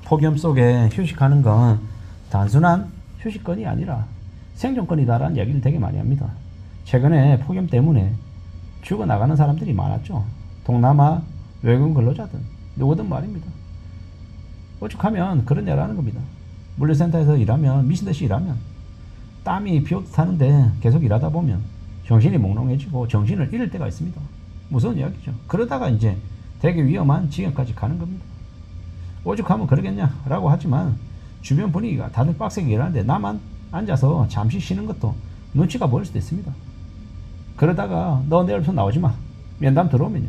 폭염 속에 휴식하는 건 단순한 휴식권이 아니라 생존권이다라는 얘기를 되게 많이 합니다. 최근에 폭염 때문에 죽어나가는 사람들이 많았죠. 동남아 외국인 근로자든 누구든 말입니다. 오죽하면 그런 일을 하는 겁니다. 물류센터에서 일하면 미친듯이 일하면 땀이 비오듯 하는데 계속 일하다 보면 정신이 몽롱해지고 정신을 잃을 때가 있습니다. 무서운 이야기죠. 그러다가 이제 되게 위험한 지경까지 가는 겁니다. 오죽하면 그러겠냐라고 하지만 주변 분위기가 다들 빡세게 일하는데 나만 앉아서 잠시 쉬는 것도 눈치가 보일 수도 있습니다. 그러다가 너 내일부터 나오지 마. 면담 들어오면요.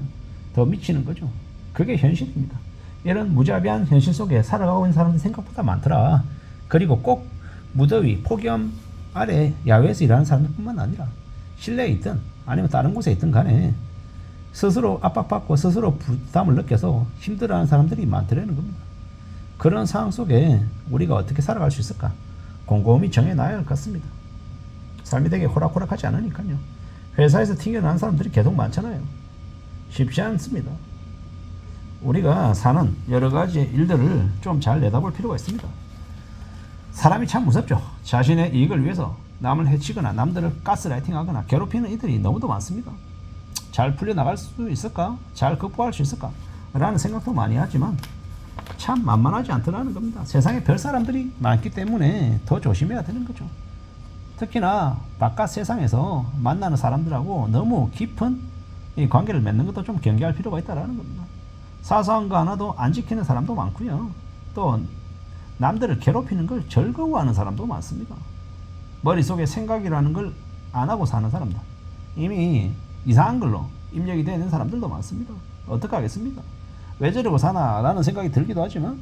더 미치는 거죠. 그게 현실입니다. 이런 무자비한 현실 속에 살아가고 있는 사람들 생각보다 많더라. 그리고 꼭 무더위, 폭염 아래 야외에서 일하는 사람들뿐만 아니라 실내에 있든 아니면 다른 곳에 있든 간에 스스로 압박받고 스스로 부담을 느껴서 힘들어하는 사람들이 많더라는 겁니다. 그런 상황 속에 우리가 어떻게 살아갈 수 있을까? 곰곰이 정해놔야 할 것 같습니다. 삶이 되게 호락호락하지 않으니까요. 회사에서 튕겨나는 사람들이 계속 많잖아요. 쉽지 않습니다. 우리가 사는 여러 가지 일들을 좀 잘 내다볼 필요가 있습니다. 사람이 참 무섭죠. 자신의 이익을 위해서 남을 해치거나 남들을 가스라이팅하거나 괴롭히는 이들이 너무도 많습니다. 잘 풀려나갈 수 있을까? 잘 극복할 수 있을까? 라는 생각도 많이 하지만 참 만만하지 않더라는 겁니다. 세상에 별 사람들이 많기 때문에 더 조심해야 되는 거죠. 특히나 바깥 세상에서 만나는 사람들하고 너무 깊은 이 관계를 맺는 것도 좀 경계할 필요가 있다는 겁니다. 사소한 거 하나도 안 지키는 사람도 많고요. 또 남들을 괴롭히는 걸 즐거워하는 사람도 많습니다. 머릿속에 생각이라는 걸 안 하고 사는 사람들, 이미 이상한 걸로 입력이 되는 사람들도 많습니다. 어떻게 하겠습니까? 왜 저러고 사나 라는 생각이 들기도 하지만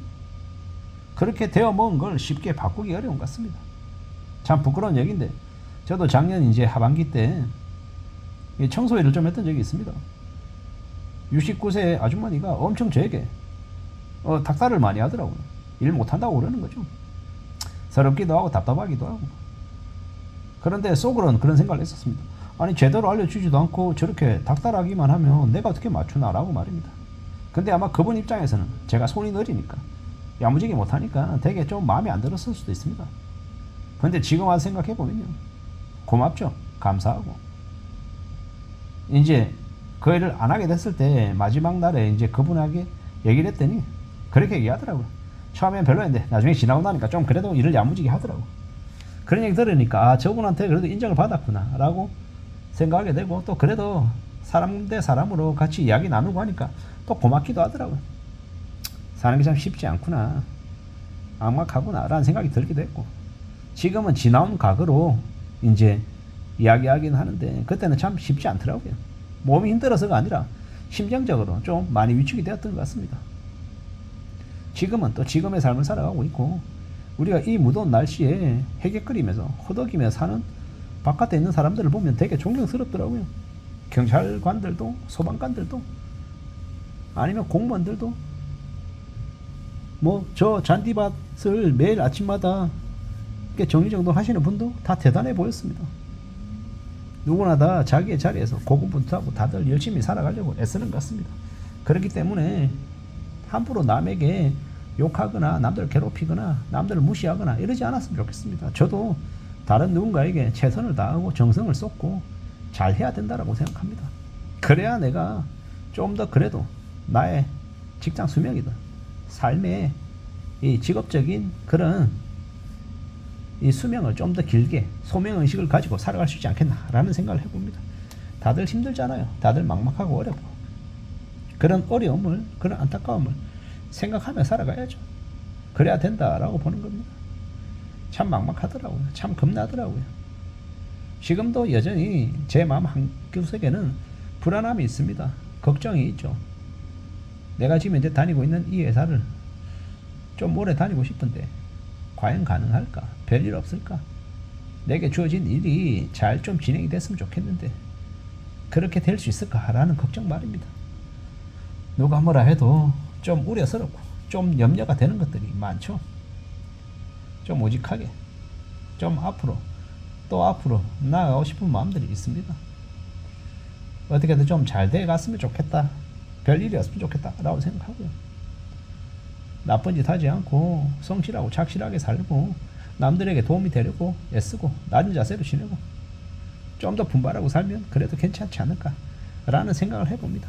그렇게 되어 먹은 걸 쉽게 바꾸기 어려운 것 같습니다. 참 부끄러운 얘기인데 저도 작년 이제 하반기 때 청소일을 좀 했던 적이 있습니다. 69세 아주머니가 엄청 저에게 닥달을 많이 하더라고요. 일 못한다고 그러는 거죠. 서럽기도 하고 답답하기도 하고. 그런데 속으로는 그런 생각을 했었습니다. 아니 제대로 알려주지도 않고 저렇게 닥달하기만 하면 내가 어떻게 맞추나 라고 말입니다. 근데 아마 그분 입장에서는 제가 손이 느리니까 야무지게 못하니까 되게 좀 마음에 안 들었을 수도 있습니다. 근데 지금 와서 생각해보면요. 고맙죠. 감사하고. 이제 그 일을 안 하게 됐을 때 마지막 날에 이제 그분에게 얘기를 했더니 그렇게 얘기하더라고요. 처음엔 별로였는데 나중에 지나고 나니까 좀 그래도 일을 야무지게 하더라고. 그런 얘기 들으니까 아 저분한테 그래도 인정을 받았구나 라고 생각하게 되고 또 그래도 사람 대 사람으로 같이 이야기 나누고 하니까 또 고맙기도 하더라고요. 사는 게 참 쉽지 않구나. 막막하구나 라는 생각이 들기도 했고 지금은 지나온 각오로 이제 이야기하긴 하는데 그때는 참 쉽지 않더라고요. 몸이 힘들어서가 아니라 심정적으로 좀 많이 위축이 되었던 것 같습니다. 지금은 또 지금의 삶을 살아가고 있고 우리가 이 무더운 날씨에 해객거리면서 호덕이며 사는 바깥에 있는 사람들을 보면 되게 존경스럽더라고요. 경찰관들도 소방관들도 아니면 공무원들도 뭐 저 잔디밭을 매일 아침마다 정리정돈 하시는 분도 다 대단해 보였습니다. 누구나 다 자기의 자리에서 고군분투하고 다들 열심히 살아가려고 애쓰는 것 같습니다. 그렇기 때문에 함부로 남에게 욕하거나 남들을 괴롭히거나 남들을 무시하거나 이러지 않았으면 좋겠습니다. 저도 다른 누군가에게 최선을 다하고 정성을 쏟고 잘 해야 된다고 생각합니다. 그래야 내가 좀 더 그래도 나의 직장 수명이든 삶의 이 직업적인 그런 이 수명을 좀 더 길게 소명의식을 가지고 살아갈 수 있지 않겠나라는 생각을 해봅니다. 다들 힘들잖아요. 다들 막막하고 어렵고 그런 어려움을 그런 안타까움을 생각하며 살아가야죠. 그래야 된다라고 보는 겁니다. 참 막막하더라고요. 참 겁나더라고요. 지금도 여전히 제 마음 한구석에는 불안함이 있습니다. 걱정이 있죠. 내가 지금 현재 다니고 있는 이 회사를 좀 오래 다니고 싶은데 과연 가능할까? 별일 없을까? 내게 주어진 일이 잘 좀 진행이 됐으면 좋겠는데 그렇게 될 수 있을까라는 걱정 말입니다. 누가 뭐라 해도 좀 우려스럽고 좀 염려가 되는 것들이 많죠. 좀 우직하게 좀 앞으로 또 앞으로 나아가고 싶은 마음들이 있습니다. 어떻게든 좀 잘 돼 갔으면 좋겠다. 별일이 없으면 좋겠다 라고 생각하고요. 나쁜 짓 하지 않고 성실하고 착실하게 살고 남들에게 도움이 되려고 애쓰고 낮은 자세로 지내고 좀 더 분발하고 살면 그래도 괜찮지 않을까 라는 생각을 해봅니다.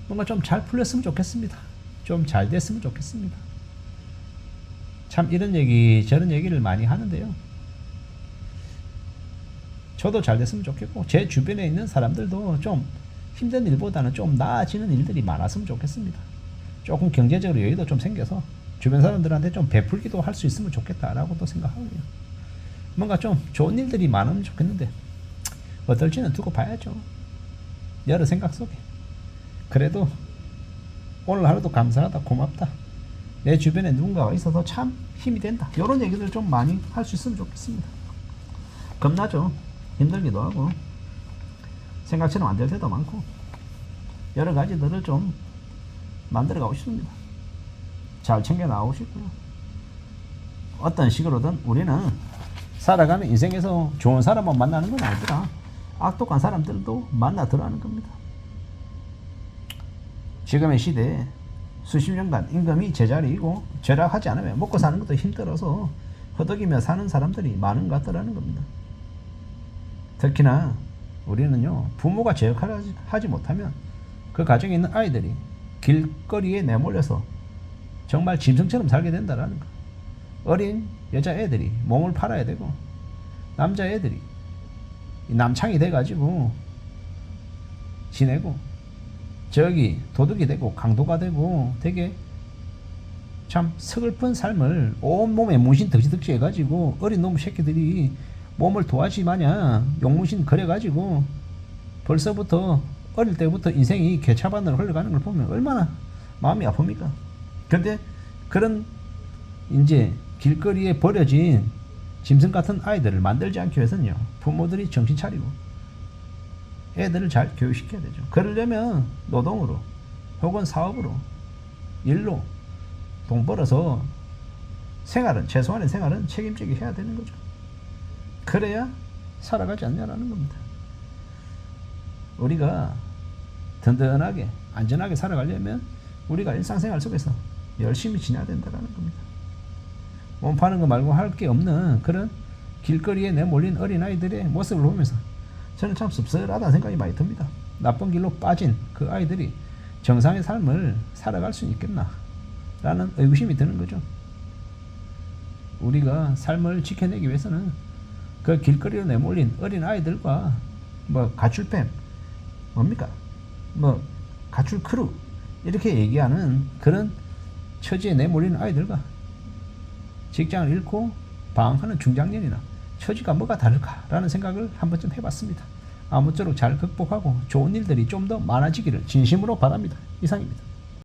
뭔가 좀 잘 풀렸으면 좋겠습니다. 좀 잘 됐으면 좋겠습니다. 참 이런 얘기 저런 얘기를 많이 하는데요. 저도 잘 됐으면 좋겠고 제 주변에 있는 사람들도 좀 힘든 일보다는 좀 나아지는 일들이 많았으면 좋겠습니다. 조금 경제적으로 여유도 좀 생겨서 주변 사람들한테 좀 베풀기도 할 수 있으면 좋겠다라고 또 생각하고요. 뭔가 좀 좋은 일들이 많으면 좋겠는데 어떨지는 두고 봐야죠. 여러 생각 속에 그래도 오늘 하루도 감사하다 고맙다 내 주변에 누군가가 있어서 참 힘이 된다 이런 얘기들 좀 많이 할 수 있으면 좋겠습니다. 겁나죠. 힘들기도 하고 생각처럼 안 될 때도 많고 여러 가지들을 좀 만들어 가고 싶습니다. 잘 챙겨 나가고 싶고요. 어떤 식으로든 우리는 살아가는 인생에서 좋은 사람만 만나는 건 아니더라. 악독한 사람들도 만나 들어가는 겁니다. 지금의 시대에 수십 년간 임금이 제자리이고 절약하지 않으면 먹고 사는 것도 힘들어서 허덕이며 사는 사람들이 많은 것 같더라는 겁니다. 특히나 우리는요 부모가 제역을 하지 못하면 그 가정에 있는 아이들이 길거리에 내몰려서 정말 짐승처럼 살게 된다라는 거. 어린 여자애들이 몸을 팔아야 되고 남자애들이 남창이 돼가지고 지내고 저기 도둑이 되고 강도가 되고 되게 참 서글픈 삶을 온몸에 문신 덕지덕지 해가지고 어린 놈 새끼들이 몸을 도화지 마냥 용문신 그려가지고 벌써부터 어릴 때부터 인생이 개차반으로 흘러가는 걸 보면 얼마나 마음이 아픕니까? 근데 그런 이제 길거리에 버려진 짐승 같은 아이들을 만들지 않기 위해서는요 부모들이 정신 차리고 애들을 잘 교육시켜야 되죠. 그러려면 노동으로 혹은 사업으로 일로 돈 벌어서 생활은 최소한의 생활은 책임지게 해야 되는 거죠. 그래야 살아가지 않냐라는 겁니다. 우리가 든든하게 안전하게 살아가려면 우리가 일상생활 속에서 열심히 지내야 된다는 겁니다. 몸 파는 거 말고 할 게 없는 그런 길거리에 내몰린 어린아이들의 모습을 보면서 저는 참 씁쓸하다는 생각이 많이 듭니다. 나쁜 길로 빠진 그 아이들이 정상의 삶을 살아갈 수 있겠나 라는 의구심이 드는 거죠. 우리가 삶을 지켜내기 위해서는 그 길거리로 내몰린 어린아이들과 뭐 가출팸 뭡니까 뭐 가출 크루 이렇게 얘기하는 그런 처지에 내몰리는 아이들과 직장을 잃고 방황하는 중장년이나 처지가 뭐가 다를까라는 생각을 한 번쯤 해봤습니다. 아무쪼록 잘 극복하고 좋은 일들이 좀 더 많아지기를 진심으로 바랍니다. 이상입니다.